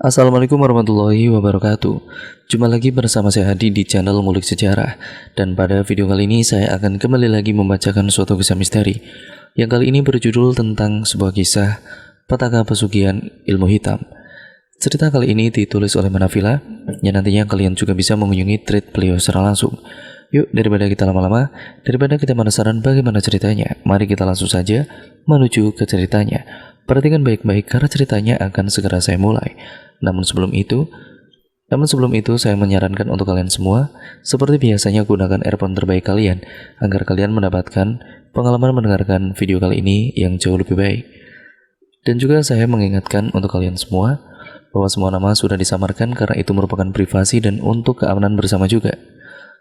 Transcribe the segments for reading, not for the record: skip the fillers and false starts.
Assalamualaikum warahmatullahi wabarakatuh. Jumpa lagi bersama saya Hadi di channel Ngulik Sejarah. Dan pada video kali ini saya akan kembali lagi membacakan suatu kisah misteri yang kali ini berjudul tentang sebuah kisah petaka pesugihan ilmu hitam. Cerita kali ini ditulis oleh Manafila, yang nantinya kalian juga bisa mengunjungi thread beliau secara langsung. Yuk, daripada kita lama-lama, daripada kita penasaran bagaimana ceritanya, mari kita langsung saja menuju ke ceritanya. Perhatikan baik-baik karena ceritanya akan segera saya mulai. Namun sebelum itu saya menyarankan untuk kalian semua, seperti biasanya gunakan earphone terbaik kalian agar kalian mendapatkan pengalaman mendengarkan video kali ini yang jauh lebih baik. Dan juga saya mengingatkan untuk kalian semua bahwa semua nama sudah disamarkan karena itu merupakan privasi dan untuk keamanan bersama juga.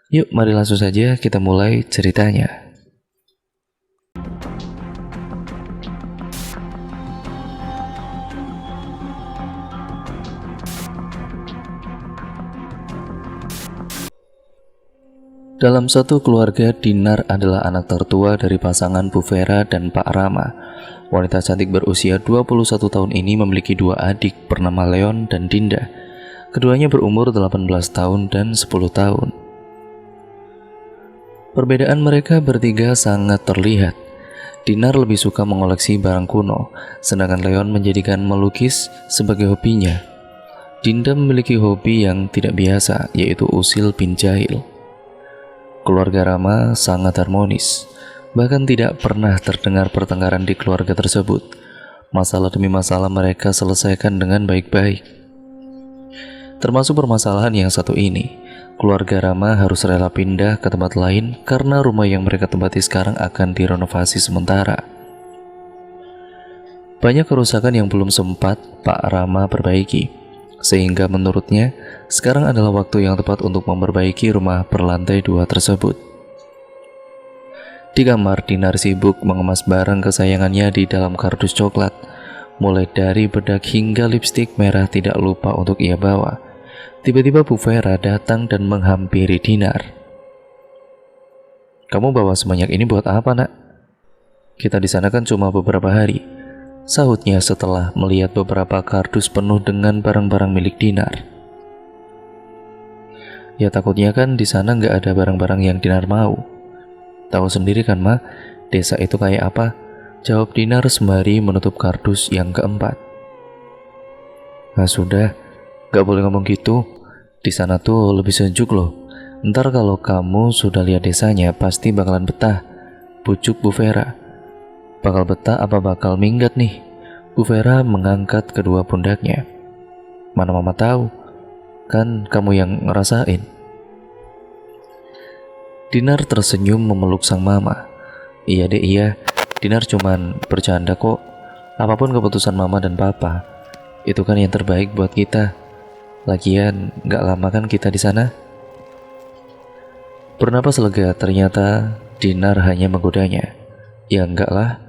Yuk, mari langsung saja kita mulai ceritanya. Dalam satu keluarga, Dinar adalah anak tertua dari pasangan Bu Vera dan Pak Rama. Wanita cantik berusia 21 tahun ini memiliki dua adik bernama Leon dan Dinda. Keduanya berumur 18 tahun dan 10 tahun. Perbedaan mereka bertiga sangat terlihat. Dinar lebih suka mengoleksi barang kuno, sedangkan Leon menjadikan melukis sebagai hobinya. Dinda memiliki hobi yang tidak biasa, yaitu usil bin jahil. Keluarga Rama sangat harmonis, bahkan tidak pernah terdengar pertengkaran di keluarga tersebut. Masalah demi masalah mereka selesaikan dengan baik-baik. Termasuk permasalahan yang satu ini, keluarga Rama harus rela pindah ke tempat lain karena rumah yang mereka tempati sekarang akan direnovasi sementara. Banyak kerusakan yang belum sempat Pak Rama perbaiki, sehingga menurutnya sekarang adalah waktu yang tepat untuk memperbaiki rumah berlantai 2 tersebut. Di kamar, Dinar sibuk mengemas barang kesayangannya di dalam kardus coklat, mulai dari bedak hingga lipstik merah tidak lupa untuk ia bawa. Tiba-tiba Bu Vera datang dan menghampiri Dinar. "Kamu bawa sebanyak ini buat apa, Nak?" "Kita di sana kan cuma beberapa hari," sahutnya setelah melihat beberapa kardus penuh dengan barang-barang milik Dinar. "Ya takutnya kan di sana nggak ada barang-barang yang Dinar mau. Tahu sendiri kan, Ma, desa itu kayak apa?" jawab Dinar sembari menutup kardus yang keempat. "Nah sudah, nggak boleh ngomong gitu. Di sana tuh lebih sejuk loh. Ntar kalau kamu sudah lihat desanya pasti bakalan betah," bujuk Bu Vera. "Bakal betah apa bakal minggat nih?" Bu Vera mengangkat kedua pundaknya. "Mana Mama tahu, kan kamu yang ngerasain." Dinar tersenyum memeluk sang mama. "Iya deh, iya. Dinar cuman bercanda kok. Apapun keputusan Mama dan Papa, itu kan yang terbaik buat kita. Lagian gak lama kan kita di sana." Bernapas lega, ternyata Dinar hanya menggodanya. "Ya enggak lah,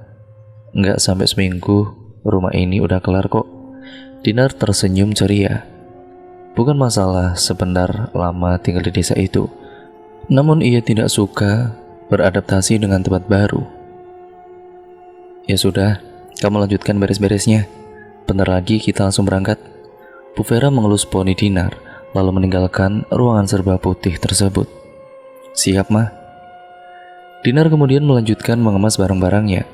enggak sampai seminggu, rumah ini udah kelar kok." Dinar tersenyum ceria. Bukan masalah sebentar lama tinggal di desa itu, namun ia tidak suka beradaptasi dengan tempat baru. "Ya sudah, kamu lanjutkan beres-beresnya. Bentar lagi kita langsung berangkat." Bu Vera mengelus poni Dinar, lalu meninggalkan ruangan serba putih tersebut. "Siap, Ma." Dinar kemudian melanjutkan mengemas barang-barangnya.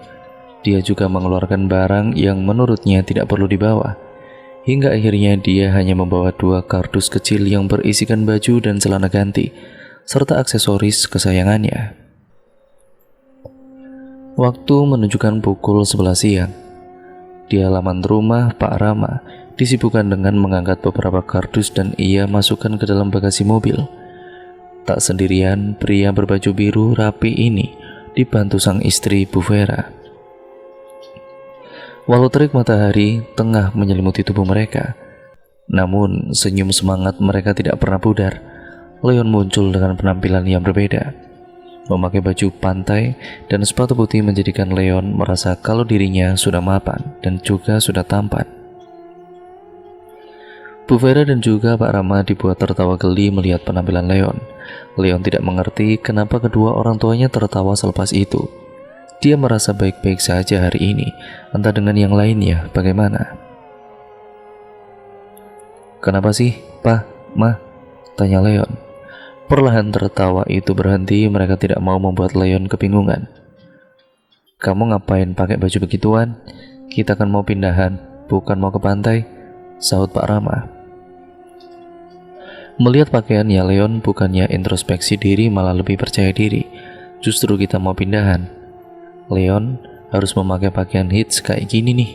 Dia juga mengeluarkan barang yang menurutnya tidak perlu dibawa. Hingga akhirnya dia hanya membawa 2 kardus kecil yang berisikan baju dan celana ganti, serta aksesoris kesayangannya. Waktu menunjukkan pukul 11 siang. Di halaman rumah Pak Rama disibukkan dengan mengangkat beberapa kardus dan ia masukkan ke dalam bagasi mobil. Tak sendirian, pria berbaju biru rapi ini dibantu sang istri Bu Vera. Walau terik matahari tengah menyelimuti tubuh mereka, namun senyum semangat mereka tidak pernah pudar. Leon muncul dengan penampilan yang berbeda. Memakai baju pantai dan sepatu putih menjadikan Leon merasa kalau dirinya sudah mapan dan juga sudah tampan. Bu Vera dan juga Pak Rama dibuat tertawa geli melihat penampilan Leon. Leon tidak mengerti kenapa kedua orang tuanya tertawa selepas itu. Dia merasa baik-baik saja hari ini, entah dengan yang lainnya bagaimana. Kenapa sih, Pa, Ma? Tanya Leon. Perlahan tertawa itu berhenti, mereka tidak mau membuat Leon kebingungan. Kamu ngapain pakai baju begituan? Kita kan mau pindahan, bukan mau ke pantai, sahut Pak Rama. Melihat pakaiannya Leon bukannya introspeksi diri malah lebih percaya diri. Justru kita mau pindahan. Leon harus memakai pakaian hits kayak gini nih.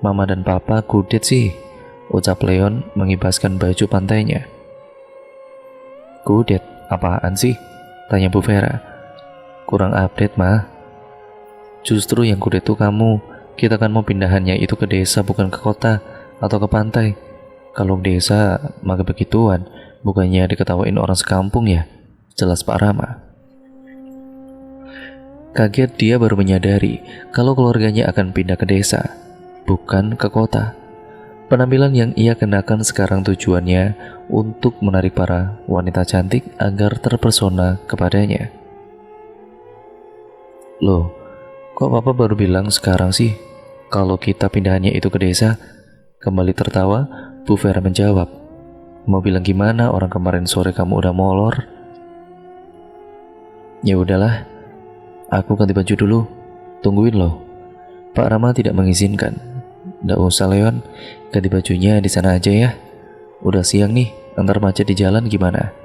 Mama dan Papa kudet sih, ucap Leon mengibaskan baju pantainya. Kudet? Apaan sih? Tanya Bu Vera. Kurang update, Ma. Justru yang kudet tuh kamu. Kita kan mau pindahannya itu ke desa bukan ke kota atau ke pantai. Kalau desa maka begituan, bukannya diketawain orang sekampung ya, jelas Pak Rama. Kaget dia baru menyadari kalau keluarganya akan pindah ke desa, bukan ke kota. Penampilan yang ia kenakan sekarang tujuannya untuk menarik para wanita cantik agar terpesona kepadanya. Loh, kok Papa baru bilang sekarang sih kalau kita pindahannya itu ke desa? Kembali tertawa, Bu Vera menjawab, mau bilang gimana orang kemarin sore kamu udah molor? Ya udahlah, aku ganti baju dulu, tungguin loh. Pak Rama tidak mengizinkan. Nggak usah Leon, ganti bajunya di sana aja ya. Udah siang nih, antar macet di jalan gimana?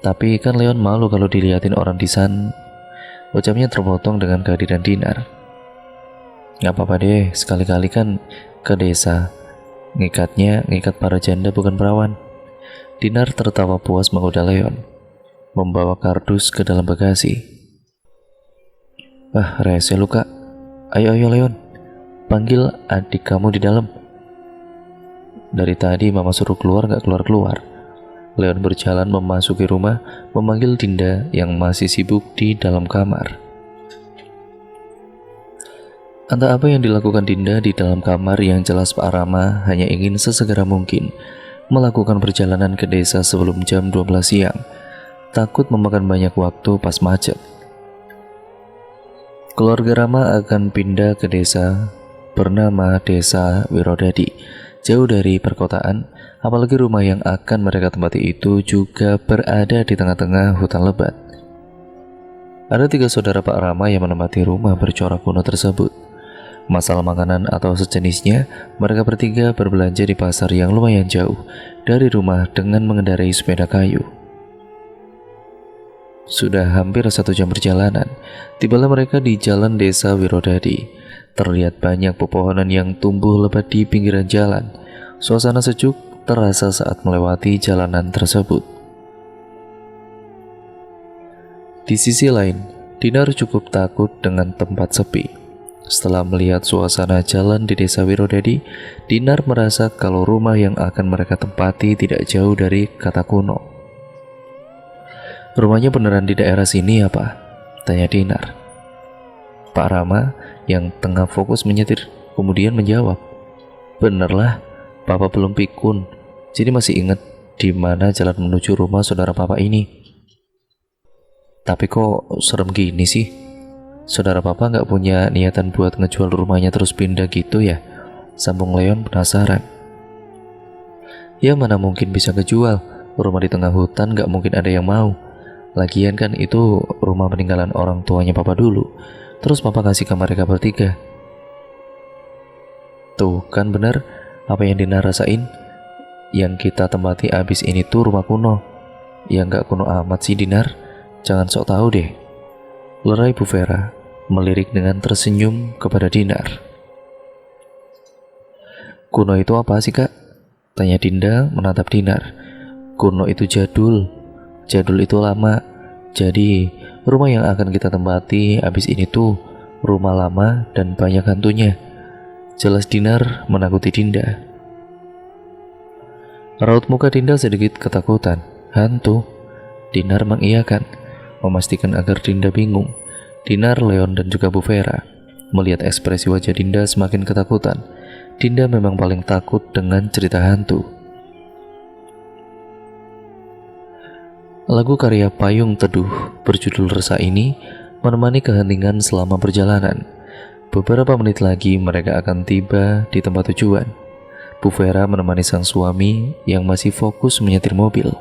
Tapi kan Leon malu kalau diliatin orang di sana. Ucapnya terpotong dengan kehadiran Dinar. Gak apa-apa deh, sekali-kali kan ke desa. Ngikatnya ngikat para janda bukan perawan. Dinar tertawa puas menggoda Leon, membawa kardus ke dalam bagasi. Ah, rese lu Kak. Ayo Leon, panggil adik kamu di dalam. Dari tadi Mama suruh keluar gak keluar-keluar. Leon berjalan memasuki rumah, memanggil Dinda yang masih sibuk di dalam kamar. Entah apa yang dilakukan Dinda di dalam kamar, yang jelas Pak Rama hanya ingin sesegera mungkin melakukan perjalanan ke desa sebelum jam 12 siang, takut memakan banyak waktu pas macet. Keluarga Rama akan pindah ke desa bernama Desa Wirodadi, jauh dari perkotaan, apalagi rumah yang akan mereka tempati itu juga berada di tengah-tengah hutan lebat. Ada 3 saudara Pak Rama yang menempati rumah bercorak kuno tersebut. Masalah makanan atau sejenisnya, mereka bertiga berbelanja di pasar yang lumayan jauh dari rumah dengan mengendarai sepeda kayu. Sudah hampir 1 jam perjalanan, tibalah mereka di jalan Desa Wirodadi. Terlihat banyak pepohonan yang tumbuh lebat di pinggiran jalan. Suasana sejuk terasa saat melewati jalanan tersebut. Di sisi lain, Dinar cukup takut dengan tempat sepi. Setelah melihat suasana jalan di Desa Wirodadi, Dinar merasa kalau rumah yang akan mereka tempati tidak jauh dari kata kuno. Rumahnya beneran di daerah sini ya Pak? Tanya Dinar. Pak Rama yang tengah fokus menyetir kemudian menjawab, benerlah, Papa belum pikun, jadi masih ingat di mana jalan menuju rumah saudara Papa ini. Tapi kok serem gini sih? Saudara Papa nggak punya niatan buat ngejual rumahnya terus pindah gitu ya? Sambung Leon penasaran. Ya mana mungkin bisa kejual, rumah di tengah hutan nggak mungkin ada yang mau. Lagian kan itu rumah peninggalan orang tuanya Papa dulu, terus Papa kasih ke mereka bertiga. Tuh kan bener apa yang Dinar rasain. Yang kita tempati abis ini tuh rumah kuno. Ya nggak kuno amat sih Dinar, jangan sok tahu deh. Lerai Bu Vera melirik dengan tersenyum kepada Dinar. Kuno itu apa sih Kak? Tanya Dinda menatap Dinar. Kuno itu jadul. Jadul itu lama. Jadi rumah yang akan kita tempati abis ini tuh rumah lama dan banyak hantunya, jelas Dinar menakuti Dinda. Raut muka Dinda sedikit ketakutan. Hantu? Dinar mengiyakan, memastikan agar Dinda bingung. Dinar, Leon, dan juga Bu Vera melihat ekspresi wajah Dinda semakin ketakutan. Dinda memang paling takut dengan cerita hantu. Lagu karya Payung Teduh berjudul Resa ini menemani keheningan selama perjalanan. Beberapa menit lagi mereka akan tiba di tempat tujuan. Bu Vera menemani sang suami yang masih fokus menyetir mobil.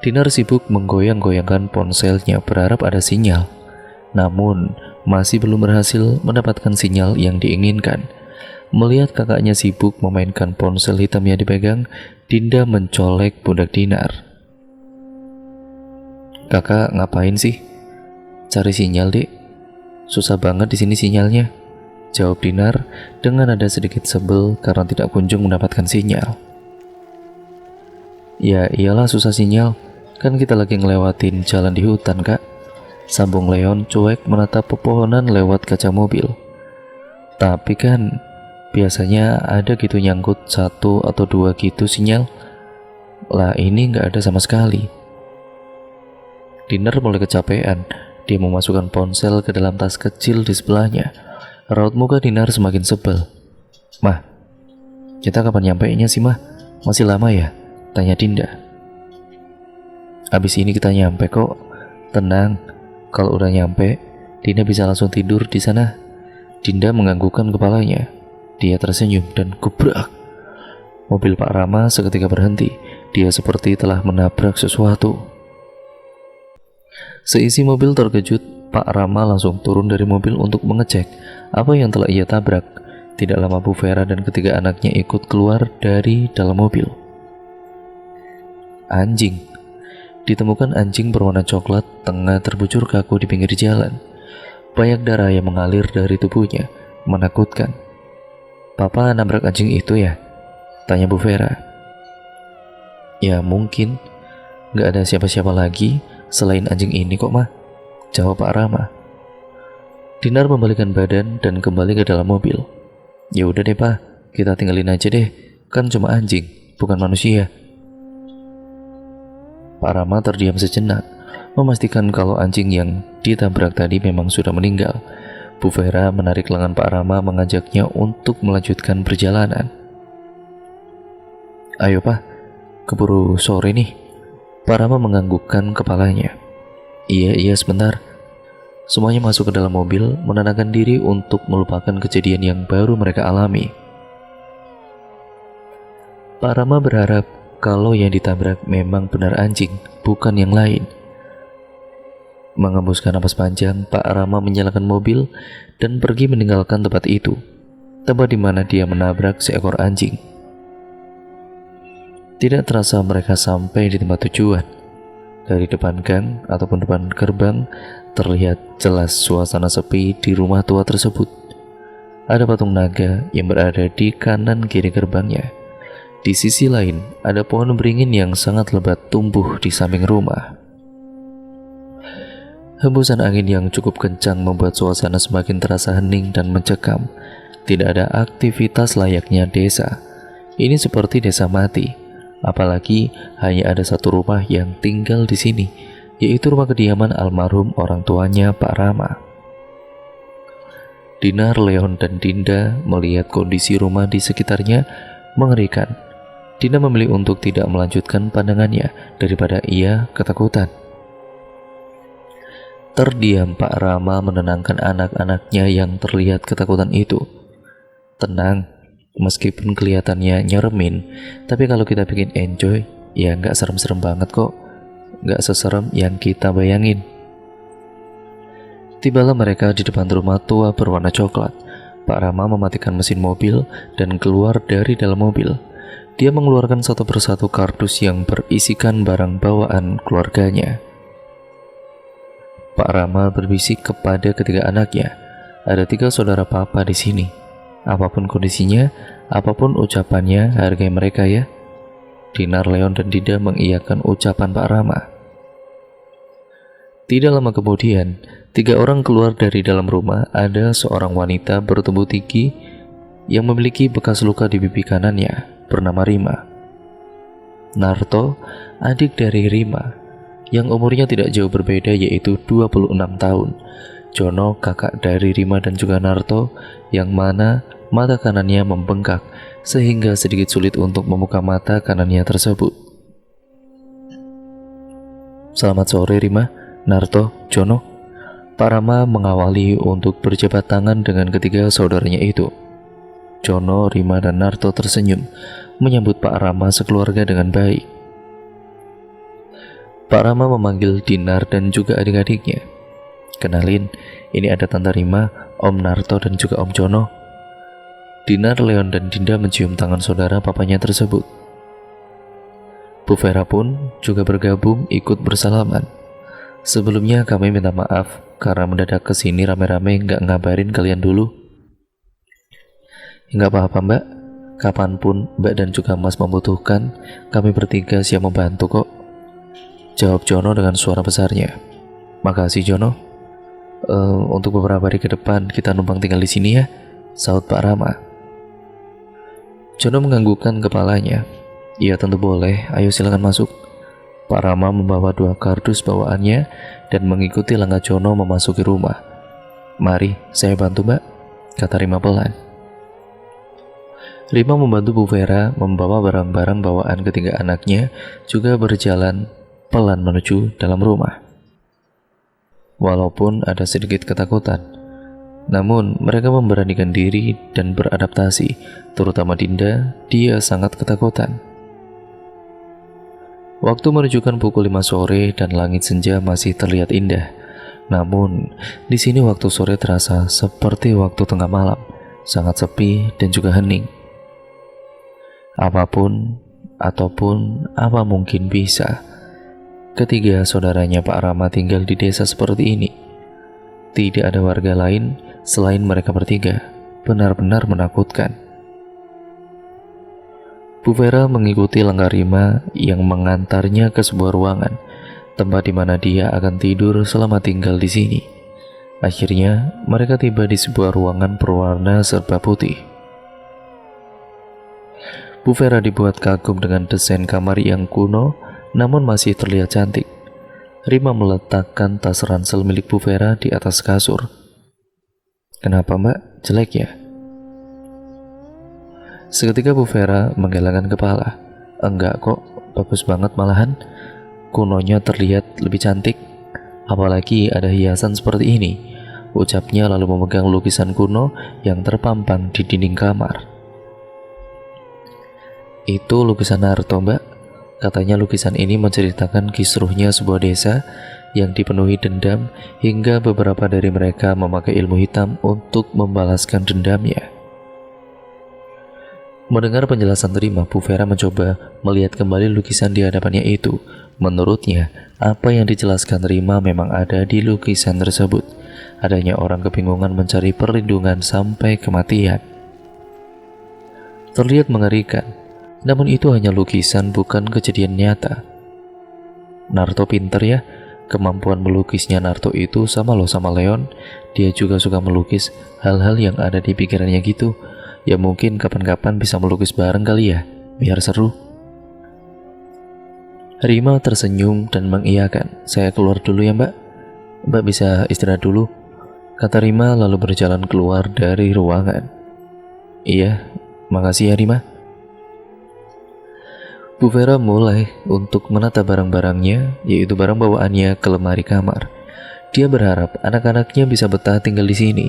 Dinar sibuk menggoyang-goyangkan ponselnya berharap ada sinyal. Namun, masih belum berhasil mendapatkan sinyal yang diinginkan. Melihat kakaknya sibuk memainkan ponsel hitam yang dipegang, Dinda mencolek pundak Dinar. "Kakak ngapain sih?" "Cari sinyal, Dek. Susah banget di sini sinyalnya," jawab Dinar dengan nada sedikit sebel karena tidak kunjung mendapatkan sinyal. "Ya iyalah susah sinyal, kan kita lagi ngelewatin jalan di hutan, Kak," sambung Leon cuek menatap pepohonan lewat kaca mobil. "Tapi kan biasanya ada gitu nyangkut 1 atau 2 gitu sinyal. Lah ini nggak ada sama sekali." Dinar mulai kecapean. Dia memasukkan ponsel ke dalam tas kecil di sebelahnya. Raut muka Dinar semakin sebel. "Mah, kita kapan nyampainya sih, Mah? Masih lama ya?" tanya Dinda. "Abis ini kita nyampe kok. Tenang, kalau udah nyampe, Dinda bisa langsung tidur di sana." Dinda menganggukkan kepalanya. Dia tersenyum dan gebrak. Mobil Pak Rama seketika berhenti. Dia seperti telah menabrak sesuatu. Seisi mobil terkejut. Pak Rama langsung turun dari mobil untuk mengecek apa yang telah ia tabrak. Tidak lama Bu Vera dan ketiga anaknya ikut keluar dari dalam mobil. Anjing. Ditemukan anjing berwarna coklat tengah terbujur kaku di pinggir jalan. Banyak darah yang mengalir dari tubuhnya, menakutkan. "Papa nabrak anjing itu ya?" tanya Bu Vera. "Ya mungkin, gak ada siapa-siapa lagi selain anjing ini kok, Mah," jawab Pak Rama. Dinar membalikan badan dan kembali ke dalam mobil. "Ya udah deh, Pak, kita tinggalin aja deh, kan cuma anjing, bukan manusia." Pak Rama terdiam sejenak, memastikan kalau anjing yang ditabrak tadi memang sudah meninggal. Bu Vera menarik lengan Pak Rama mengajaknya untuk melanjutkan perjalanan. "Ayo Pak, keburu sore nih." Pak Rama menganggukkan kepalanya. Iya sebentar." Semuanya masuk ke dalam mobil, menenangkan diri untuk melupakan kejadian yang baru mereka alami. Pak Rama berharap kalau yang ditabrak memang benar anjing, bukan yang lain. Mengembuskan napas panjang, Pak Rama menyalakan mobil dan pergi meninggalkan tempat itu, tempat di mana dia menabrak seekor anjing. Tidak terasa mereka sampai di tempat tujuan. Dari depan gang ataupun depan gerbang terlihat jelas suasana sepi di rumah tua tersebut. Ada patung naga yang berada di kanan kiri gerbangnya. Di sisi lain ada pohon beringin yang sangat lebat tumbuh di samping rumah. Hembusan angin yang cukup kencang membuat suasana semakin terasa hening dan mencekam. Tidak ada aktivitas layaknya desa. Ini seperti desa mati. Apalagi hanya ada satu rumah yang tinggal di sini, yaitu rumah kediaman almarhum orang tuanya Pak Rama. Dinar, Leon, dan Dinda melihat kondisi rumah di sekitarnya mengerikan. Dinda memilih untuk tidak melanjutkan pandangannya daripada ia ketakutan. Terdiam, Pak Rama menenangkan anak-anaknya yang terlihat ketakutan itu. "Tenang, meskipun kelihatannya nyeremin, tapi kalau kita bikin enjoy, ya nggak serem-serem banget kok. Nggak seserem yang kita bayangin." Tibalah mereka di depan rumah tua berwarna coklat. Pak Rama mematikan mesin mobil dan keluar dari dalam mobil. Dia mengeluarkan satu persatu kardus yang berisikan barang bawaan keluarganya. Pak Rama berbisik kepada ketiga anaknya. Ada 3 saudara papa di sini. Apapun kondisinya, apapun ucapannya, hargai mereka ya. Dinar, Leon, dan Dinda mengiyakan ucapan Pak Rama. Tidak lama kemudian, 3 orang keluar dari dalam rumah. Ada seorang wanita bertubuh tinggi yang memiliki bekas luka di pipi kanannya, bernama Rima. Narto, adik dari Rima, yang umurnya tidak jauh berbeda, yaitu 26 tahun. Jono, kakak dari Rima dan juga Narto, yang mana mata kanannya membengkak sehingga sedikit sulit untuk membuka mata kanannya tersebut. "Selamat sore Rima, Narto, Jono." Pak Rama mengawali untuk berjabat tangan dengan ketiga saudaranya itu. Jono, Rima, dan Narto tersenyum menyambut Pak Rama sekeluarga dengan baik. Pak Rama memanggil Dinar dan juga adik-adiknya. Kenalin, ini ada Tante Rima, Om Narto, dan juga Om Jono. Dinar, Leon, dan Dinda mencium tangan saudara papanya tersebut. Bu Vera pun juga bergabung ikut bersalaman. Sebelumnya kami minta maaf karena mendadak kesini rame-rame nggak ngabarin kalian dulu. Nggak apa-apa Mbak, kapanpun Mbak dan juga Mas membutuhkan, kami bertiga siap membantu kok, jawab Jono dengan suara besarnya. Makasih Jono. Untuk beberapa hari ke depan kita numpang tinggal di sini ya, sahut Pak Rama. Jono menganggukkan kepalanya. Iya tentu boleh, ayo silakan masuk. Pak Rama membawa 2 kardus bawaannya dan mengikuti langkah Jono memasuki rumah. Mari, saya bantu Mbak, kata Rima pelan. Rima membantu Bu Vera membawa barang-barang bawaan ketiga anaknya, juga berjalan pelan menuju dalam rumah. Walaupun ada sedikit ketakutan, namun mereka memberanikan diri dan beradaptasi, terutama Dinda, dia sangat ketakutan. Waktu menunjukkan pukul 5 sore dan langit senja masih terlihat indah. Namun, di sini waktu sore terasa seperti waktu tengah malam, sangat sepi dan juga hening. Apapun ataupun apa mungkin bisa. Ketiga saudaranya Pak Rama tinggal di desa seperti ini. Tidak ada warga lain selain mereka bertiga. Benar-benar menakutkan. Bu Vera mengikuti langkah Rima yang mengantarnya ke sebuah ruangan, tempat di mana dia akan tidur selama tinggal di sini. Akhirnya, mereka tiba di sebuah ruangan berwarna serba putih. Bu Vera dibuat kagum dengan desain kamar yang kuno, namun masih terlihat cantik. Rima meletakkan tas ransel milik Bu Vera di atas kasur. Kenapa Mbak? Jelek ya? Seketika Bu Vera menggelengkan kepala. Enggak kok, bagus banget malahan. Kunonya terlihat lebih cantik. Apalagi ada hiasan seperti ini, ucapnya lalu memegang lukisan kuno yang terpampang di dinding kamar. Itu lukisan Narto Mbak. Katanya lukisan ini menceritakan kisruhnya sebuah desa yang dipenuhi dendam hingga beberapa dari mereka memakai ilmu hitam untuk membalaskan dendamnya. Mendengar penjelasan Rima, Bu Vera mencoba melihat kembali lukisan di hadapannya itu. Menurutnya, apa yang dijelaskan Rima memang ada di lukisan tersebut. Adanya orang kebingungan mencari perlindungan sampai kematian. Terlihat mengerikan, namun itu hanya lukisan, bukan kejadian nyata. Narto pinter ya, kemampuan melukisnya Narto itu sama loh sama Leon. Dia juga suka melukis hal-hal yang ada di pikirannya gitu. Ya mungkin kapan-kapan bisa melukis bareng kali ya, biar seru. Rima tersenyum dan mengiyakan. Saya keluar dulu ya Mbak. Mbak bisa istirahat dulu, kata Rima lalu berjalan keluar dari ruangan. Iya, makasih ya Rima. Bu Vera mulai untuk menata barang-barangnya, yaitu barang bawaannya ke lemari kamar. Dia berharap anak-anaknya bisa betah tinggal di sini.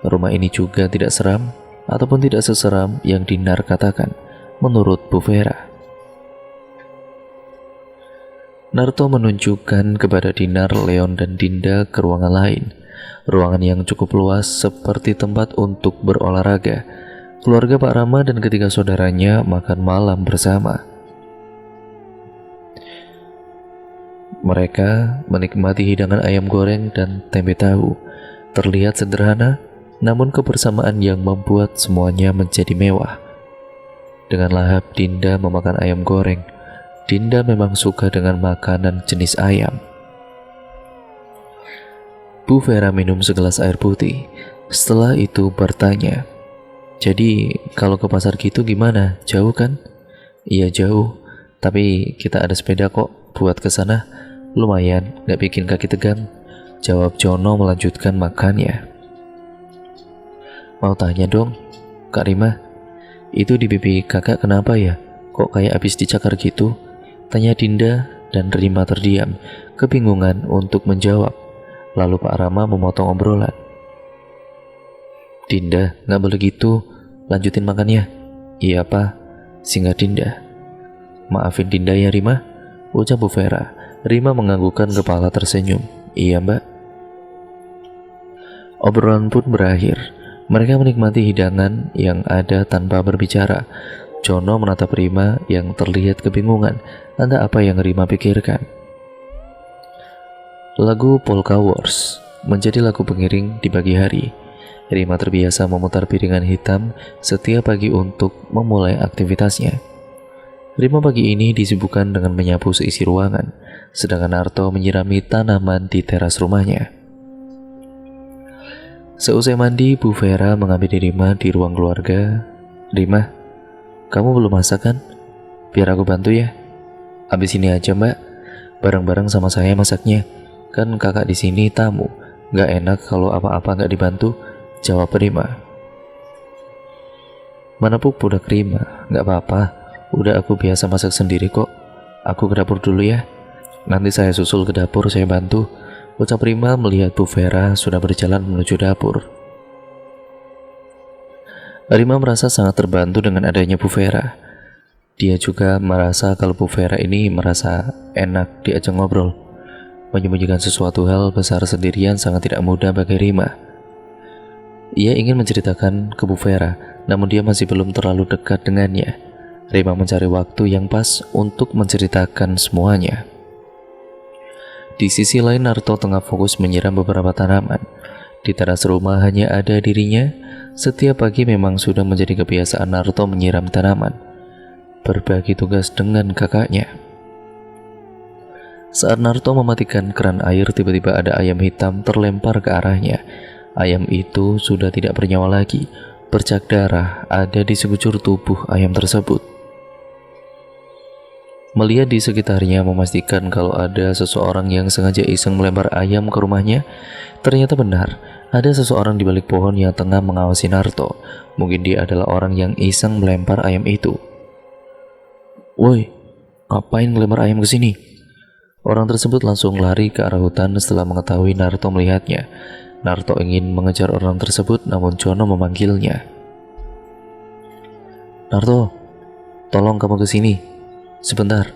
Rumah ini juga tidak seram, ataupun tidak seseram yang Dinar katakan, menurut Bu Vera. Narto menunjukkan kepada Dinar, Leon, dan Dinda ke ruangan lain. Ruangan yang cukup luas seperti tempat untuk berolahraga. Keluarga Pak Rama dan ketiga saudaranya makan malam bersama. Mereka menikmati hidangan ayam goreng dan tempe tahu. Terlihat sederhana, namun kebersamaan yang membuat semuanya menjadi mewah. Dengan lahap Dinda memakan ayam goreng. Dinda memang suka dengan makanan jenis ayam. Bu Vera minum segelas air putih. Setelah itu bertanya, jadi kalau ke pasar gitu gimana? Jauh kan? Iya jauh, tapi kita ada sepeda kok buat ke sana. Lumayan, gak bikin kaki tegang, jawab Jono melanjutkan makannya. Mau tanya dong, Kak Rima, itu di pipi kakak kenapa ya? Kok kayak habis dicakar gitu? Tanya Dinda dan Rima terdiam, kebingungan untuk menjawab. Lalu Pak Rama memotong obrolan. Dinda, gak boleh gitu. lanjutin makannya. Iya Pak, singkat Dinda. Maafin Dinda ya Rima, ucap Bu Vera. Rima menganggukkan kepala tersenyum. Iya Mbak. Obrolan pun berakhir. Mereka menikmati hidangan yang ada tanpa berbicara. Jono menatap Rima yang terlihat kebingungan entah apa yang Rima pikirkan. Lagu Polka Wars menjadi lagu pengiring di pagi hari. Rima terbiasa memutar piringan hitam setiap pagi untuk memulai aktivitasnya. Rima pagi ini disibukkan dengan menyapu seisi ruangan, sedangkan Narto menyirami tanaman di teras rumahnya. Seusai mandi, Bu Vera mengambil Rima di ruang keluarga. Rima, kamu belum masak kan? Biar aku bantu ya. Abis ini aja Mbak, bareng-bareng sama saya masaknya. Kan kakak di sini tamu, gak enak kalau apa-apa gak dibantu, jawab Rima. Mana budak Rima, gak apa-apa, udah aku biasa masak sendiri kok. Aku ke dapur dulu ya. Nanti saya susul ke dapur, saya bantu, ucap Rima melihat Bu Vera sudah berjalan menuju dapur. Rima merasa sangat terbantu dengan adanya Bu Vera. Dia juga merasa kalau Bu Vera ini merasa enak diajak ngobrol. Menyembunyikan sesuatu hal besar sendirian sangat tidak mudah bagi Rima. Ia ingin menceritakan ke Bu Vera, namun dia masih belum terlalu dekat dengannya. Rima mencari waktu yang pas untuk menceritakan semuanya. Di sisi lain, Narto tengah fokus menyiram beberapa tanaman. Di teras rumah hanya ada dirinya. Setiap pagi memang sudah menjadi kebiasaan Narto menyiram tanaman, berbagi tugas dengan kakaknya. Saat Narto mematikan keran air, tiba-tiba ada ayam hitam terlempar ke arahnya. Ayam itu sudah tidak bernyawa lagi. Bercak darah ada di sekujur tubuh ayam tersebut. Melihat di sekitarnya memastikan kalau ada seseorang yang sengaja iseng melempar ayam ke rumahnya. Ternyata benar, ada seseorang di balik pohon yang tengah mengawasi Narto. Mungkin dia adalah orang yang iseng melempar ayam itu. Woi, ngapain ngelempar ayam ke sini? Orang tersebut langsung lari ke arah hutan setelah mengetahui Narto melihatnya. Narto ingin mengejar orang tersebut, namun Jono memanggilnya. Narto, tolong kamu ke sini. Sebentar.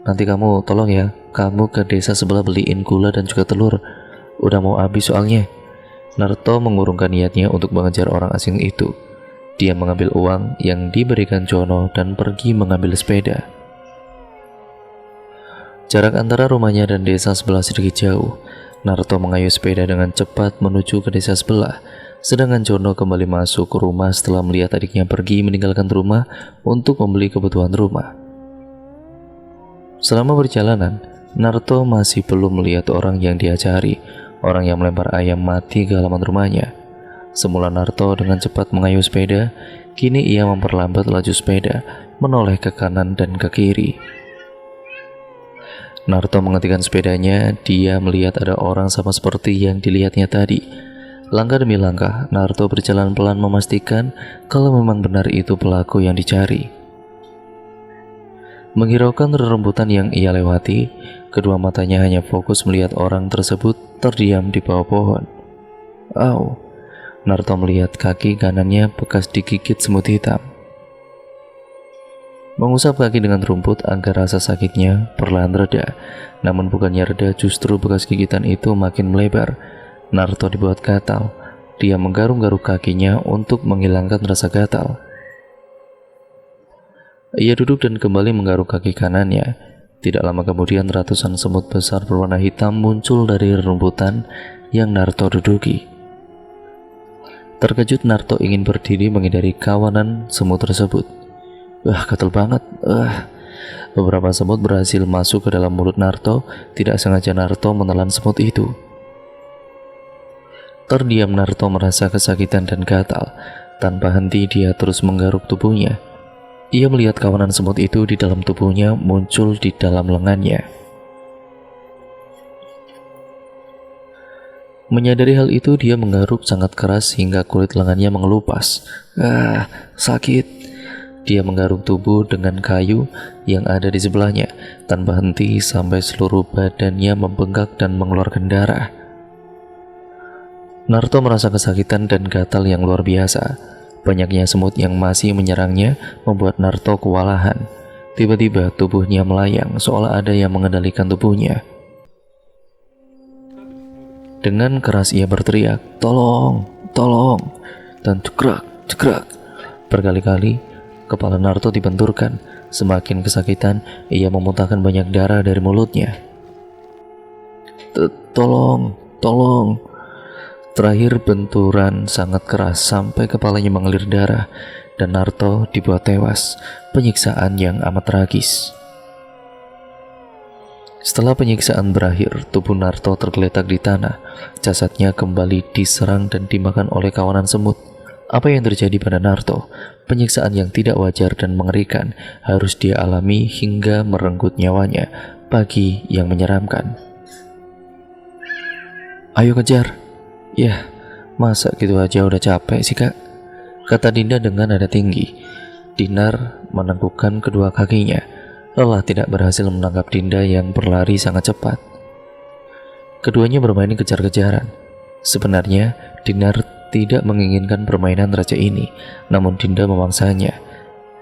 Nanti kamu tolong ya, kamu ke desa sebelah beliin gula dan juga telur. Udah mau habis soalnya. Narto mengurungkan niatnya untuk mengejar orang asing itu. Dia mengambil uang yang diberikan Jono dan pergi mengambil sepeda. Jarak antara rumahnya dan desa sebelah sedikit jauh. Narto mengayuh sepeda dengan cepat menuju ke desa sebelah. Sedangkan Jono kembali masuk ke rumah setelah melihat adiknya pergi meninggalkan rumah untuk membeli kebutuhan rumah. Selama perjalanan, Narto masih belum melihat orang yang dia cari, orang yang melempar ayam mati ke halaman rumahnya. Semula Narto dengan cepat mengayuh sepeda, kini ia memperlambat laju sepeda, menoleh ke kanan dan ke kiri. Narto menghentikan sepedanya, dia melihat ada orang sama seperti yang dilihatnya tadi. Langkah demi langkah, Narto berjalan pelan memastikan kalau memang benar itu pelaku yang dicari. Menghiraukan rerumputan yang ia lewati, kedua matanya hanya fokus melihat orang tersebut terdiam di bawah pohon. Au, Narto melihat kaki kanannya bekas digigit semut hitam. Mengusap kaki dengan rumput agar rasa sakitnya perlahan reda. Namun bukannya reda, justru bekas gigitan itu makin melebar. Narto dibuat gatal. Dia menggaruk-garuk kakinya untuk menghilangkan rasa gatal. Ia duduk dan kembali menggaruk kaki kanannya. Tidak lama kemudian ratusan semut besar berwarna hitam muncul dari rerumputan yang Narto duduki. Terkejut, Narto ingin berdiri menghindari kawanan semut tersebut. Gatel banget. Beberapa semut berhasil masuk ke dalam mulut Narto. Tidak sengaja Narto menelan semut itu. Terdiam, Narto merasa kesakitan dan gatal. Tanpa henti dia terus menggaruk tubuhnya. Ia melihat kawanan semut itu di dalam tubuhnya muncul di dalam lengannya. Menyadari hal itu, dia menggaruk sangat keras hingga kulit lengannya mengelupas. Sakit. Dia menggaruk tubuh dengan kayu yang ada di sebelahnya tanpa henti sampai seluruh badannya membengkak dan mengeluarkan darah. Narto merasa kesakitan dan gatal yang luar biasa. Banyaknya semut yang masih menyerangnya membuat Naruto kewalahan. Tiba-tiba tubuhnya melayang seolah ada yang mengendalikan tubuhnya. Dengan keras ia berteriak, "Tolong, tolong!" Dan cekrak, cekrak. Berkali-kali kepala Naruto dibenturkan. Semakin kesakitan, ia memuntahkan banyak darah dari mulutnya. "Tolong, tolong!" Terakhir benturan sangat keras sampai kepalanya mengalir darah dan Naruto dibuat tewas. Penyiksaan yang amat tragis. Setelah penyiksaan berakhir, tubuh Naruto tergeletak di tanah. Jasadnya kembali diserang dan dimakan oleh kawanan semut. Apa yang terjadi pada Naruto? Penyiksaan yang tidak wajar dan mengerikan harus dia alami hingga merenggut nyawanya. Pagi yang menyeramkan. "Ayo kejar." "Yah, masa gitu aja udah capek sih kak?" kata Dinda dengan nada tinggi. Dinar menengkukkan kedua kakinya. Lelah tidak berhasil menangkap Dinda yang berlari sangat cepat. Keduanya bermain kejar-kejaran. Sebenarnya Dinar tidak menginginkan permainan raja ini, namun Dinda memangsanya.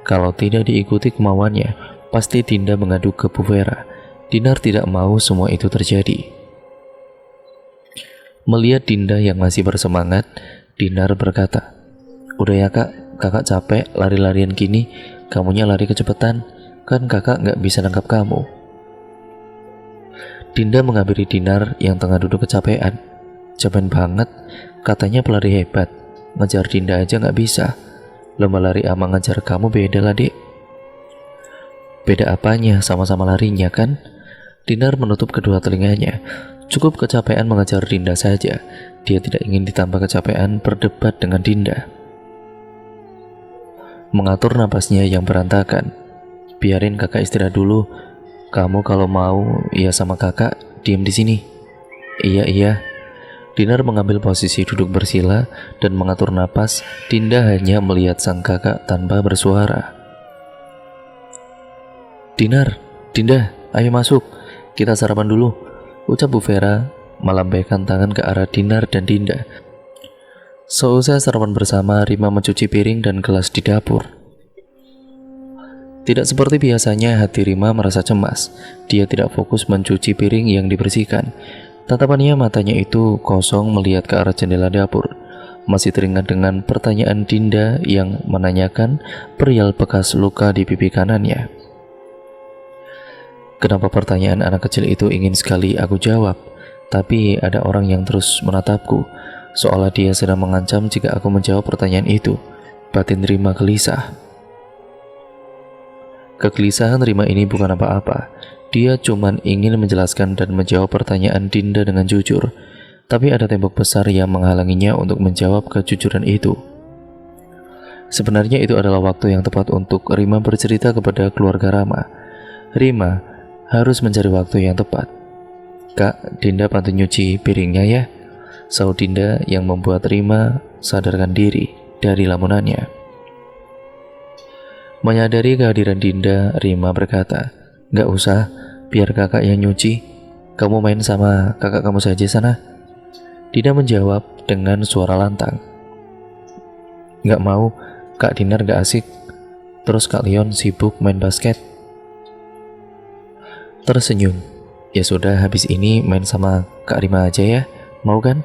Kalau tidak diikuti kemauannya, pasti Dinda mengadu ke Bu Vera. Dinar tidak mau semua itu terjadi. Melihat Dinda yang masih bersemangat, Dinar berkata, "Udah ya kak, kakak capek lari-larian gini, kamunya lari kecepatan. Kan kakak nggak bisa nangkap kamu." Dinda menghampiri Dinar yang tengah duduk kecapean. "Cemen banget, katanya pelari hebat. Ngejar Dinda aja nggak bisa. Lomba lari ama ngejar kamu beda lah dek." "Beda apanya, sama-sama larinya kan?" Dinar menutup kedua telinganya. Cukup kecapean mengejar Dinda saja. Dia tidak ingin ditambah kecapean berdebat dengan Dinda. Mengatur napasnya yang berantakan. "Biarin kakak istirahat dulu. Kamu kalau mau ya sama kakak diam di sini." Iya." Dinar mengambil posisi duduk bersila dan mengatur napas. Dinda hanya melihat sang kakak tanpa bersuara. "Dinar, Dinda, ayo masuk. Kita sarapan dulu," ucap Bu Vera melambaikan tangan ke arah Dinar dan Dinda. Seusai sarapan bersama, Rima mencuci piring dan gelas di dapur. Tidak seperti biasanya, hati Rima merasa cemas. Dia tidak fokus mencuci piring yang dibersihkan. Tatapannya matanya itu kosong melihat ke arah jendela dapur. Masih teringat dengan pertanyaan Dinda yang menanyakan perihal bekas luka di pipi kanannya. Kenapa pertanyaan anak kecil itu ingin sekali aku jawab, tapi ada orang yang terus menatapku, seolah dia sedang mengancam jika aku menjawab pertanyaan itu. Batin Rima gelisah. Kegelisahan Rima ini bukan apa-apa. Dia cuman ingin menjelaskan dan menjawab pertanyaan Dinda dengan jujur. Tapi ada tembok besar yang menghalanginya untuk menjawab kejujuran itu. Sebenarnya itu adalah waktu yang tepat untuk Rima bercerita kepada keluarga Rama. Rima harus mencari waktu yang tepat. "Kak, Dinda bantu nyuci piringnya ya," sahut Dinda yang membuat Rima sadarkan diri dari lamunannya. Menyadari kehadiran Dinda, Rima berkata, "Nggak usah, biar kakak yang nyuci. Kamu main sama kakak kamu saja sana." Dinda menjawab dengan suara lantang, "Nggak mau, Kak Dinar nggak asik. Terus Kak Leon sibuk main basket." Tersenyum, "Ya sudah, habis ini main sama Kak Rima aja ya, mau kan?"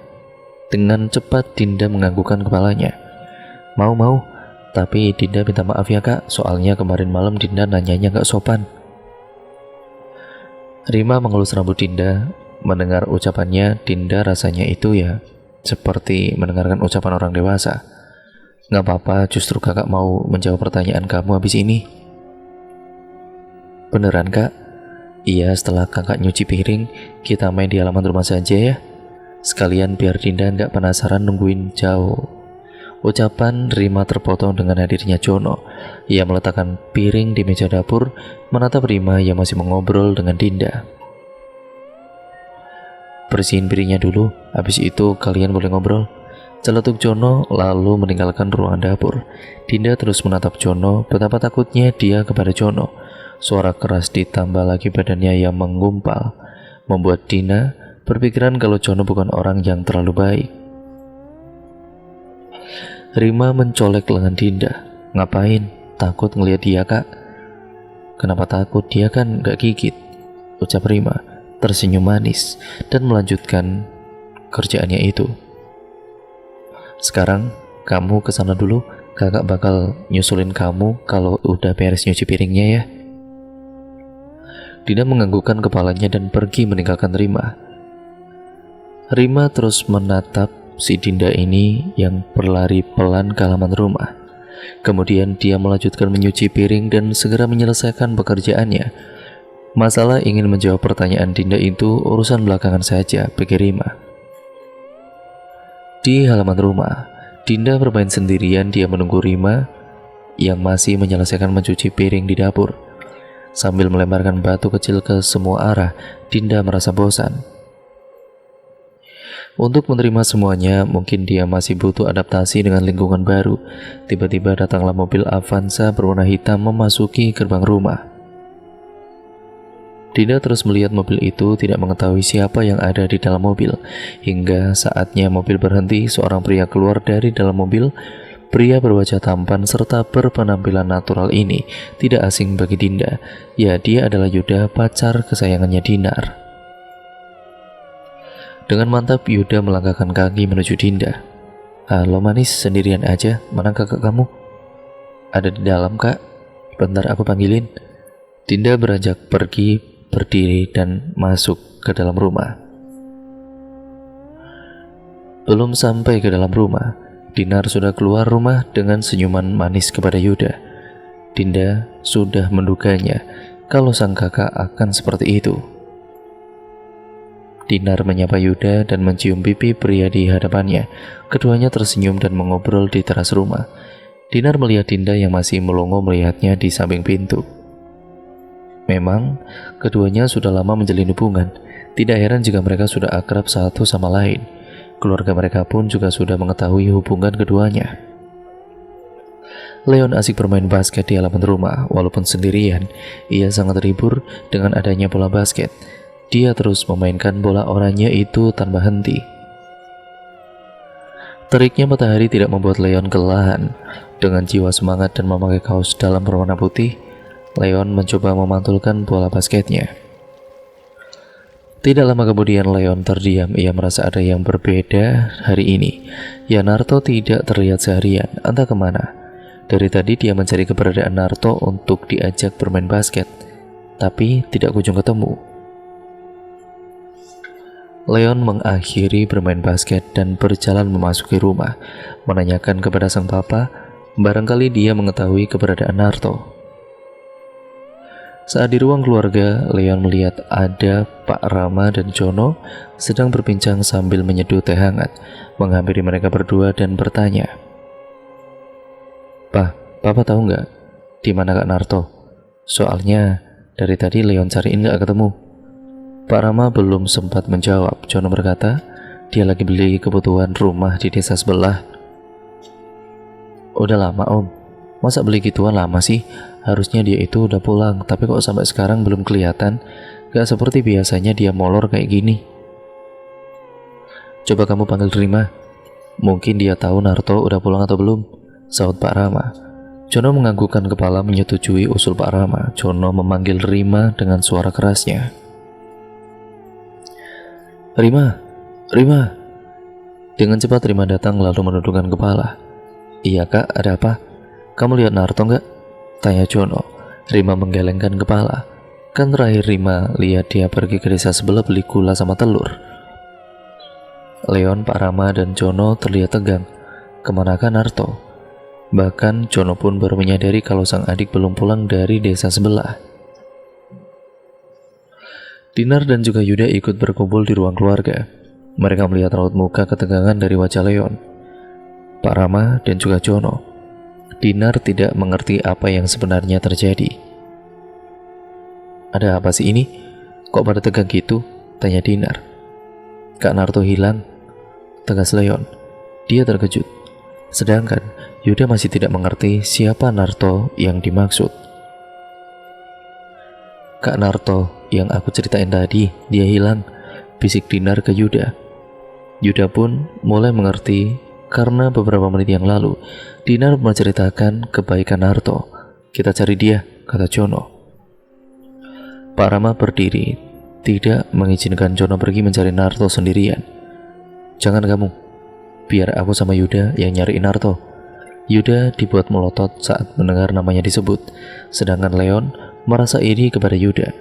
Dengan cepat Dinda menganggukkan kepalanya. Mau. Tapi Dinda minta maaf ya kak, soalnya kemarin malam Dinda nanyanya gak sopan." Rima mengelus rambut Dinda. Mendengar ucapannya, Dinda rasanya itu ya seperti mendengarkan ucapan orang dewasa. "Gak apa-apa, justru kakak mau menjawab pertanyaan kamu habis ini." "Beneran kak?" "Iya, setelah kakak nyuci piring, kita main di halaman rumah saja ya. Sekalian biar Dinda gak penasaran nungguin jauh." Ucapan Rima terpotong dengan hadirnya Jono. Ia meletakkan piring di meja dapur, menatap Rima yang masih mengobrol dengan Dinda. "Bersihin piringnya dulu, habis itu kalian boleh ngobrol," celetuk Jono lalu meninggalkan ruangan dapur. Dinda terus menatap Jono, betapa takutnya dia kepada Jono. Suara keras ditambah lagi badannya yang menggumpal, membuat Dinda berpikiran kalau Jono bukan orang yang terlalu baik. Rima mencolek lengan Dinda. "Ngapain? Takut ngeliat dia, Kak?" "Kenapa takut? Dia kan gak gigit," ucap Rima, tersenyum manis dan melanjutkan kerjaannya itu. "Sekarang kamu kesana dulu, kakak bakal nyusulin kamu kalau udah beres nyuci piringnya ya." Dinda menganggukkan kepalanya dan pergi meninggalkan Rima. Rima terus menatap si Dinda ini yang berlari pelan ke halaman rumah. Kemudian dia melanjutkan menyuci piring dan segera menyelesaikan pekerjaannya. Masalah ingin menjawab pertanyaan Dinda itu urusan belakangan saja bagi Rima. Di halaman rumah, Dinda bermain sendirian. Dia menunggu Rima yang masih menyelesaikan mencuci piring di dapur. Sambil melemparkan batu kecil ke semua arah, Dinda merasa bosan. Untuk menerima semuanya, mungkin dia masih butuh adaptasi dengan lingkungan baru. Tiba-tiba datanglah mobil Avanza berwarna hitam memasuki gerbang rumah. Dinda terus melihat mobil itu, tidak mengetahui siapa yang ada di dalam mobil. Hingga saatnya mobil berhenti, seorang pria keluar dari dalam mobil. Pria berwajah tampan serta berpenampilan natural ini tidak asing bagi Dinda. Ya, dia adalah Yuda, pacar kesayangannya Dinar. Dengan mantap Yuda melangkahkan kaki menuju Dinda. "Halo manis, sendirian aja? Mana kakak kamu?" "Ada di dalam, Kak. Bentar aku panggilin." Dinda beranjak pergi, berdiri dan masuk ke dalam rumah. Belum sampai ke dalam rumah, Dinar sudah keluar rumah dengan senyuman manis kepada Yuda. Dinda sudah menduganya kalau sang kakak akan seperti itu. Dinar menyapa Yuda dan mencium pipi pria di hadapannya. Keduanya tersenyum dan mengobrol di teras rumah. Dinar melihat Dinda yang masih melongo melihatnya di samping pintu. Memang, keduanya sudah lama menjalin hubungan. Tidak heran jika mereka sudah akrab satu sama lain. Keluarga mereka pun juga sudah mengetahui hubungan keduanya. Leon asik bermain basket di halaman rumah. Walaupun sendirian, ia sangat terhibur dengan adanya bola basket. Dia terus memainkan bola oranye itu tanpa henti. Teriknya matahari tidak membuat Leon kelelahan. Dengan jiwa semangat dan memakai kaos dalam berwarna putih, Leon mencoba memantulkan bola basketnya. Tidak lama kemudian Leon terdiam. Ia merasa ada yang berbeda hari ini. Ya, Naruto tidak terlihat seharian, entah kemana. Dari tadi dia mencari keberadaan Naruto untuk diajak bermain basket, tapi tidak kunjung ketemu. Leon mengakhiri bermain basket dan berjalan memasuki rumah, menanyakan kepada sang papa. Barangkali dia mengetahui keberadaan Naruto. Saat di ruang keluarga, Leon melihat ada Pak Rama dan Jono sedang berbincang sambil menyeduh teh hangat. Menghampiri mereka berdua dan bertanya, Papa tahu nggak di mana Kak Naruto? Soalnya dari tadi Leon cariin nggak ketemu." Pak Rama belum sempat menjawab. Jono berkata, "Dia lagi beli kebutuhan rumah di desa sebelah." "Udah lama om, masa beli gituan lama sih? Harusnya dia itu udah pulang, tapi kok sampai sekarang belum kelihatan. Gak seperti biasanya dia molor kayak gini." "Coba kamu panggil Rima, mungkin dia tahu Naruto udah pulang atau belum," sahut Pak Rama. Jono menganggukkan kepala menyetujui usul Pak Rama. Jono memanggil Rima dengan suara kerasnya. Rima. Dengan cepat Rima datang lalu menundukkan kepala. "Iya Kak, ada apa? Kamu lihat Naruto nggak?" tanya Jono. Rima menggelengkan kepala. Kan terakhir Rima lihat dia pergi ke desa sebelah beli gula sama telur. Leon, Pak Rama, dan Jono terlihat tegang. Kemanakah Naruto? Bahkan Jono pun baru menyadari kalau sang adik belum pulang dari desa sebelah. Dinar dan juga Yuda ikut berkumpul di ruang keluarga. Mereka melihat raut muka ketegangan dari wajah Leon, Pak Rama, dan juga Jono. Dinar tidak mengerti apa yang sebenarnya terjadi. "Ada apa sih ini? Kok pada tegang gitu?" tanya Dinar. "Kak Naruto hilang," tegas Leon. Dia terkejut. Sedangkan Yuda masih tidak mengerti siapa Naruto yang dimaksud. "Kak Naruto yang aku ceritain tadi, dia hilang," bisik Dinar ke Yuda. Yuda pun mulai mengerti karena beberapa menit yang lalu Dinar menceritakan kebaikan Narto. "Kita cari dia," kata Jono. Pak Rama berdiri, tidak mengizinkan Jono pergi mencari Narto sendirian. "Jangan kamu, biar aku sama Yuda yang nyariin Narto." Yuda dibuat melotot saat mendengar namanya disebut, sedangkan Leon merasa iri kepada Yuda.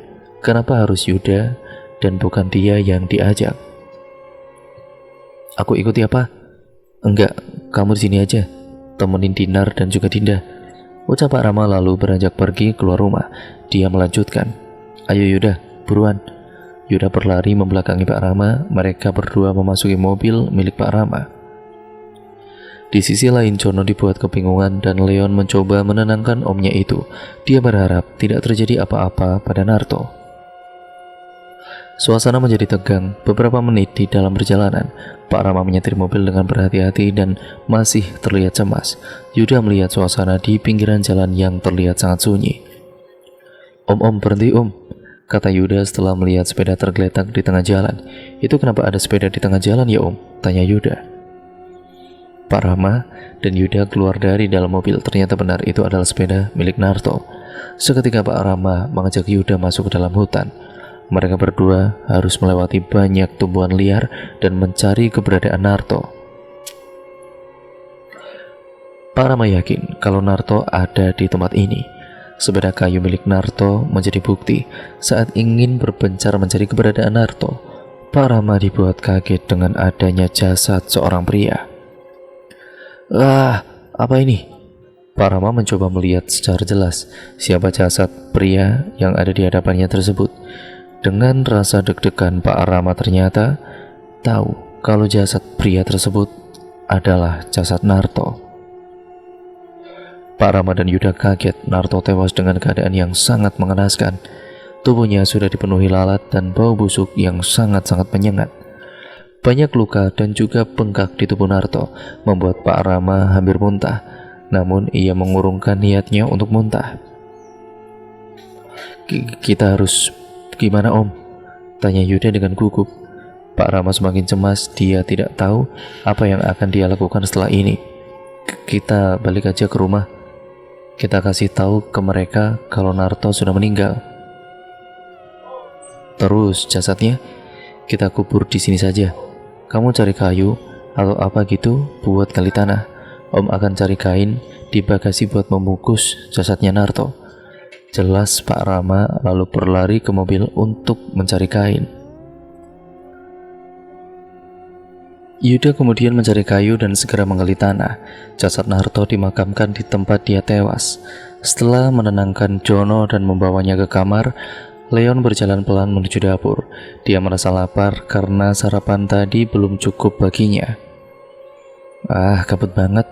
Kenapa harus Yuda dan bukan dia yang diajak? "Aku ikuti apa?" "Enggak, kamu di sini aja, temenin Dinar dan juga Dinda," ucap Pak Rama lalu beranjak pergi keluar rumah. Dia melanjutkan, "Ayo Yuda, buruan." Yuda berlari membelakangi Pak Rama. Mereka berdua memasuki mobil milik Pak Rama. Di sisi lain, Jono dibuat kebingungan dan Leon mencoba menenangkan omnya itu. Dia berharap tidak terjadi apa-apa pada Narto. Suasana menjadi tegang. Beberapa menit di dalam perjalanan, Pak Rama menyetir mobil dengan berhati-hati dan masih terlihat cemas. Yuda melihat suasana di pinggiran jalan yang terlihat sangat sunyi. Om, berhenti om," kata Yuda setelah melihat sepeda tergeletak di tengah jalan. "Itu kenapa ada sepeda di tengah jalan ya om?" tanya Yuda. Pak Rama dan Yuda keluar dari dalam mobil. Ternyata benar itu adalah sepeda milik Narto. Seketika Pak Rama mengajak Yuda masuk ke dalam hutan. Mereka berdua harus melewati banyak tumbuhan liar dan mencari keberadaan Narto. Pak Rama yakin kalau Narto ada di tempat ini. Sepeda kayu milik Narto menjadi bukti. Saat ingin berpencar mencari keberadaan Narto, Pak Rama dibuat kaget dengan adanya jasad seorang pria. "Wah, apa ini?" Pak Rama mencoba melihat secara jelas siapa jasad pria yang ada di hadapannya tersebut. Dengan rasa deg-degan, Pak Rama ternyata tahu kalau jasad pria tersebut adalah jasad Narto. Pak Rama dan Yuda kaget. Narto tewas dengan keadaan yang sangat mengenaskan. Tubuhnya sudah dipenuhi lalat dan bau busuk yang sangat-sangat menyengat. Banyak luka dan juga bengkak di tubuh Narto membuat Pak Rama hampir muntah. Namun ia mengurungkan niatnya untuk muntah. Kita harus gimana om?" tanya Yuda dengan gugup. Pak Rama semakin cemas. Dia tidak tahu apa yang akan dia lakukan setelah ini. Kita balik aja ke rumah. Kita kasih tahu ke mereka kalau Narto sudah meninggal. Terus jasadnya kita kubur di sini saja. Kamu cari kayu atau apa gitu buat gali tanah. Om akan cari kain di bagasi buat membungkus jasadnya Narto. Jelas Pak Rama lalu berlari ke mobil untuk mencari kain. Yuda kemudian mencari kayu dan segera menggali tanah. Jasad Narto dimakamkan di tempat dia tewas. Setelah menenangkan Jono dan membawanya ke kamar, Leon berjalan pelan menuju dapur. Dia merasa lapar karena sarapan tadi belum cukup baginya. Kabut banget.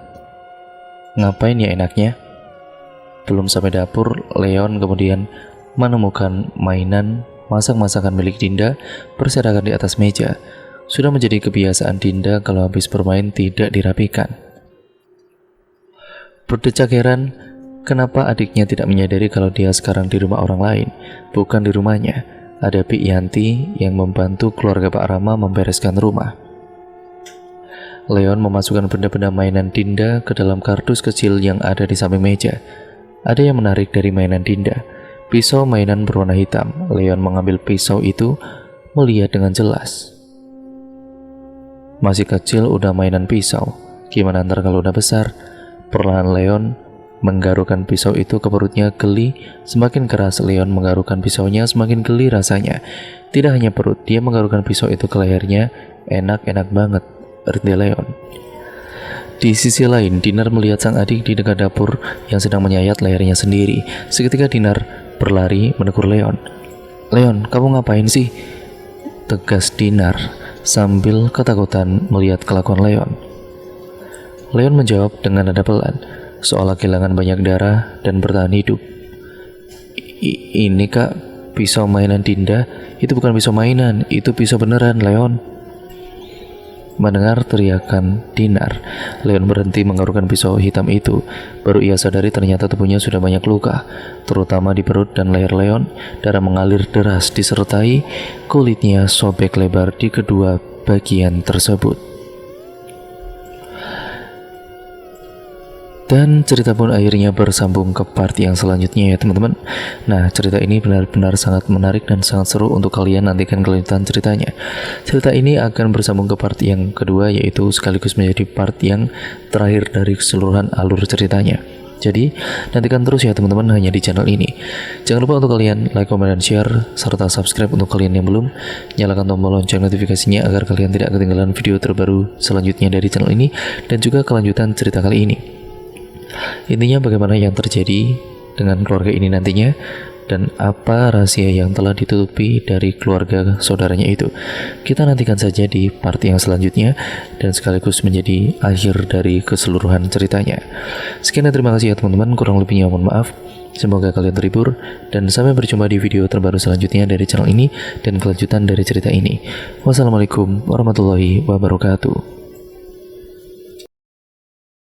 Ngapain ya enaknya? Belum sampai dapur, Leon kemudian menemukan mainan masak-masakan milik Dinda berserakan di atas meja. Sudah menjadi kebiasaan Dinda kalau habis bermain tidak dirapikan. Berdecak heran, kenapa adiknya tidak menyadari kalau dia sekarang di rumah orang lain, bukan di rumahnya. Ada Bik Yanti yang membantu keluarga Pak Rama membereskan rumah. Leon memasukkan benda-benda mainan Dinda ke dalam kardus kecil yang ada di samping meja. Ada yang menarik dari mainan Dinda, pisau mainan berwarna hitam. Leon mengambil pisau itu, melihat dengan jelas. Masih kecil udah mainan pisau, gimana ntar kalau udah besar? Perlahan Leon menggarukan pisau itu ke perutnya. Geli, semakin keras Leon menggarukan pisaunya, semakin geli rasanya. Tidak hanya perut, dia menggarukan pisau itu ke lehernya. Enak-enak banget, erti Leon. Di sisi lain, Dinar melihat sang adik di dekat dapur yang sedang menyayat lehernya sendiri. Seketika Dinar berlari menegur Leon. "Leon, kamu ngapain sih?" tegas Dinar sambil ketakutan melihat kelakuan Leon. Leon menjawab dengan nada pelan, seolah kehilangan banyak darah dan bertahan hidup. Ini kak, pisau mainan Dinda. Itu bukan pisau mainan, itu pisau beneran, Leon." Mendengar teriakan Dinar, Leon berhenti menggarukan pisau hitam itu. Baru ia sadari ternyata tubuhnya sudah banyak luka, terutama di perut dan leher Leon. Darah mengalir deras disertai kulitnya sobek lebar di kedua bagian tersebut. Dan cerita pun akhirnya bersambung ke part yang selanjutnya ya teman-teman. Nah, cerita ini benar-benar sangat menarik dan sangat seru untuk kalian nantikan kelanjutan ceritanya. Cerita ini akan bersambung ke part yang kedua, yaitu sekaligus menjadi part yang terakhir dari keseluruhan alur ceritanya. Jadi, nantikan terus ya teman-teman hanya di channel ini. Jangan lupa untuk kalian like, comment, dan share, serta subscribe untuk kalian yang belum. Nyalakan tombol lonceng notifikasinya agar kalian tidak ketinggalan video terbaru selanjutnya dari channel ini dan juga kelanjutan cerita kali ini. Intinya bagaimana yang terjadi dengan keluarga ini nantinya dan apa rahasia yang telah ditutupi dari keluarga saudaranya itu. Kita nantikan saja di part yang selanjutnya dan sekaligus menjadi akhir dari keseluruhan ceritanya. Sekian dan terima kasih ya teman-teman, kurang lebihnya mohon maaf. Semoga kalian terhibur dan sampai berjumpa di video terbaru selanjutnya dari channel ini dan kelanjutan dari cerita ini. Wassalamualaikum warahmatullahi wabarakatuh.